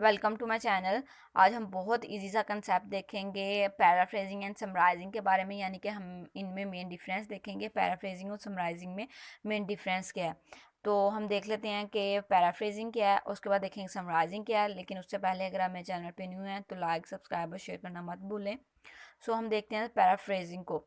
Welcome to my channel. आज हम बहुत इजी सा कंसेप्ट देखेंगे पैराफ्रेजिंग एंड समराइजिंग के बारे में, यानी कि हम इनमें मेन डिफरेंस देखेंगे। पैराफ्रेजिंग और समराइजिंग में मेन डिफरेंस क्या है, तो हम देख लेते हैं कि पैराफ्रेजिंग क्या है, उसके बाद देखेंगे समराइजिंग क्या है। लेकिन उससे पहले अगर आप मेरे चैनल पे न्यू हैं तो लाइक, सब्सक्राइब और शेयर करना मत भूलें। सो हम देखते हैं पैराफ्रेजिंग को।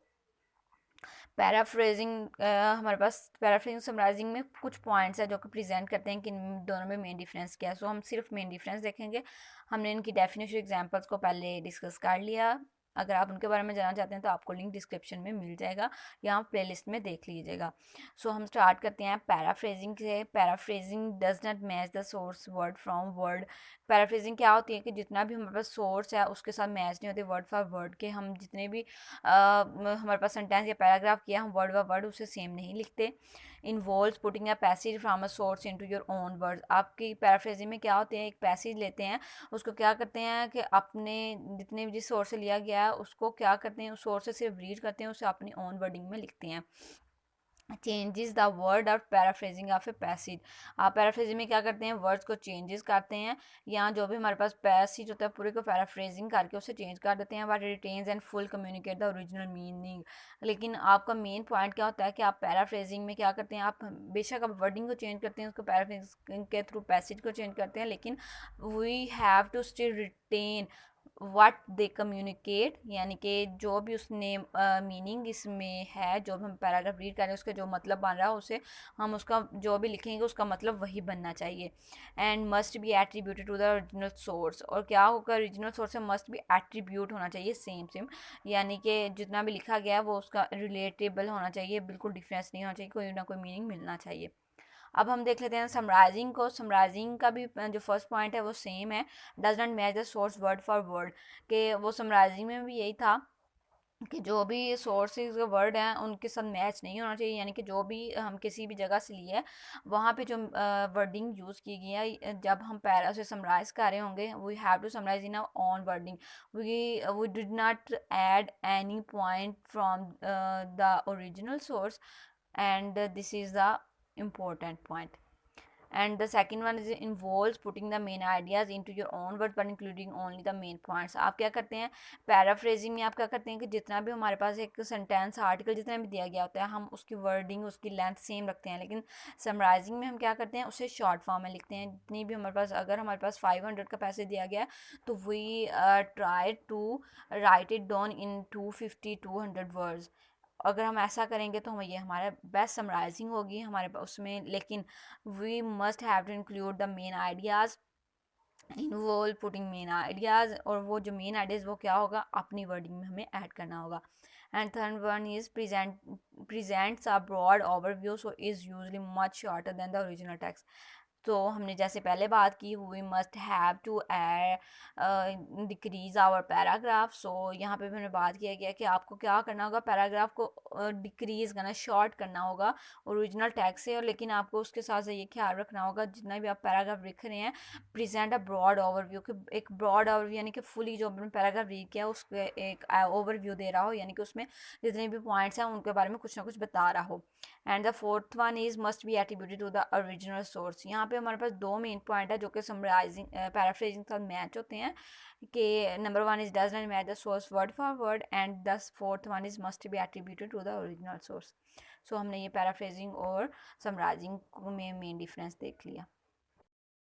पैराफ्रेजिंग हमारे पास पैराफ्रेजिंग समराइजिंग में कुछ पॉइंट्स है जो कि प्रेजेंट करते हैं कि इन दोनों में मेन डिफरेंस क्या है। सो हम सिर्फ मेन डिफरेंस देखेंगे। हमने इनकी डेफिनेशन एग्जांपल्स को पहले डिस्कस कर लिया। अगर आप उनके बारे में जानना चाहते हैं तो आपको लिंक डिस्क्रिप्शन में मिल जाएगा या आप प्लेलिस्ट में देख लीजिएगा। सो हम स्टार्ट करते हैं पैराफ्रेजिंग से। Paraphrasing does not match the source word from word. Paraphrasing क्या होती है कि जितना भी हमारे पास सोर्स है उसके साथ मैच नहीं होते वर्ड फॉर वर्ड के। हम जितने भी हमारे पास सेंटेंस या पैराग्राफ किया हम वर्ड बाय वर्ड उसे सेम नहीं लिखते। Involves putting a passage from a source into your own words. आपकी पैराफ्रेजिंग में क्या होते हैं, एक पैसेज लेते हैं, उसको क्या करते हैं कि अपने जितने भी जिस सोर्स से लिया गया है उसको क्या करते हैं, उस सोर्स से सिर्फ रीड करते हैं, उसे अपनी ओन वर्डिंग में लिखते हैं। चेंजेस द वर्ड और पैराफ्रेजिंग ऑफ ए पैसेज। आप पैराफ्रेजिंग में क्या करते हैं, वर्ड्स को चेंजेस करते हैं, या जो भी हमारे पास पैसेज होता है पूरे को पैराफ्रेजिंग करके उसे चेंज कर देते हैं, but retains and full communicate the original meaning. लेकिन आपका मेन पॉइंट क्या होता है कि आप पैराफ्रेजिंग में क्या करते हैं, आप बेशक आप वर्डिंग को चेंज करते हैं, उसको पैराफ्रेजिंग के थ्रू पैसेज को चेंज करते हैं, लेकिन we have to still retain what they communicate, यानी कि जो भी उसने मीनिंग इसमें है, जो भी हम पैराग्राफ रीड कर रहे हैं उसका जो मतलब बन रहा है उसे हम उसका जो भी लिखेंगे उसका मतलब वही बनना चाहिए। And must be attributed to the original source. और क्या होगा, ओरिजिनल सोर्स से मस्ट बी एट्रीब्यूट होना चाहिए सेम सेम, यानी कि जितना भी लिखा गया है वो उसका रिलेटेबल होना चाहिए, बिल्कुल डिफरेंस नहीं होना चाहिए, कोई ना कोई मीनिंग मिलना चाहिए। अब हम देख लेते हैं समराइजिंग को। समराइजिंग का भी जो फर्स्ट पॉइंट है वो सेम है, does not match the source word for word. के वो समराइजिंग में भी यही था कि जो भी सोर्सेज के वर्ड हैं उनके साथ मैच नहीं होना चाहिए, यानी कि जो भी हम किसी भी जगह से लिए वहाँ पे जो वर्डिंग यूज़ की गई है, जब हम पैरा से समराइज कर रहे होंगे we have to summarise in our own wording. We did not add any point from the original source, and this is the important point. And the second one is involves putting the main ideas into your own words but including only the main points. आप क्या करते हैं paraphrasing में, आप क्या करते हैं कि जितना भी हमारे पास एक सेंटेंस आर्टिकल जितना भी दिया गया होता है हम उसकी वर्डिंग उसकी लेंथ सेम रखते हैं, लेकिन समराइजिंग में हम क्या करते हैं उसे शॉर्ट फॉर्म में लिखते हैं। जितनी भी हमारे पास, अगर हमारे पास 500 का पैसेज दिया गया है तो we try to write it down in 250-200 words. अगर हम ऐसा करेंगे तो हम ये हमारा बेस्ट समराइजिंग होगी हमारे पास उसमें। लेकिन we must have to include the main ideas, involve putting main ideas, और वो जो मेन आइडियाज़ वो क्या होगा अपनी वर्डिंग में हमें ऐड करना होगा। And third one is presents a broad overview so is usually much shorter than the original text. तो हमने जैसे पहले बात की we must have to decrease our paragraph. So यहाँ पे भी हमने बात किया गया कि आपको क्या करना होगा, पैराग्राफ को डिक्रीज करना, शॉर्ट करना होगा ओरिजिनल टैक्स से। और लेकिन आपको उसके साथ से ये ख्याल रखना होगा जितना भी आप पैराग्राफ लिख रहे हैं प्रेजेंट अ ब्रॉड ओवरव्यू, कि एक ब्रॉड ओवरव्यू यानी कि फुली जो आपने पैराग्राफ रीड किया उसके एक ओवरव्यू दे रहा हो, यानी कि उसमें जितने भी पॉइंट्स हैं उनके बारे में कुछ ना कुछ बता रहा हो। And the fourth one is must be attributed to the original source. यहाँ पे हमारे पास दो मेन पॉइंट है जो कि समराइजिंग पैराफ्रेजिंग के साथ मैच होते हैं, कि number one is does not match the source word for word, and the fourth one is must be attributed to the original source. So हमने ये पैराफ्रेजिंग और समराइजिंग में मेन डिफरेंस देख लिया।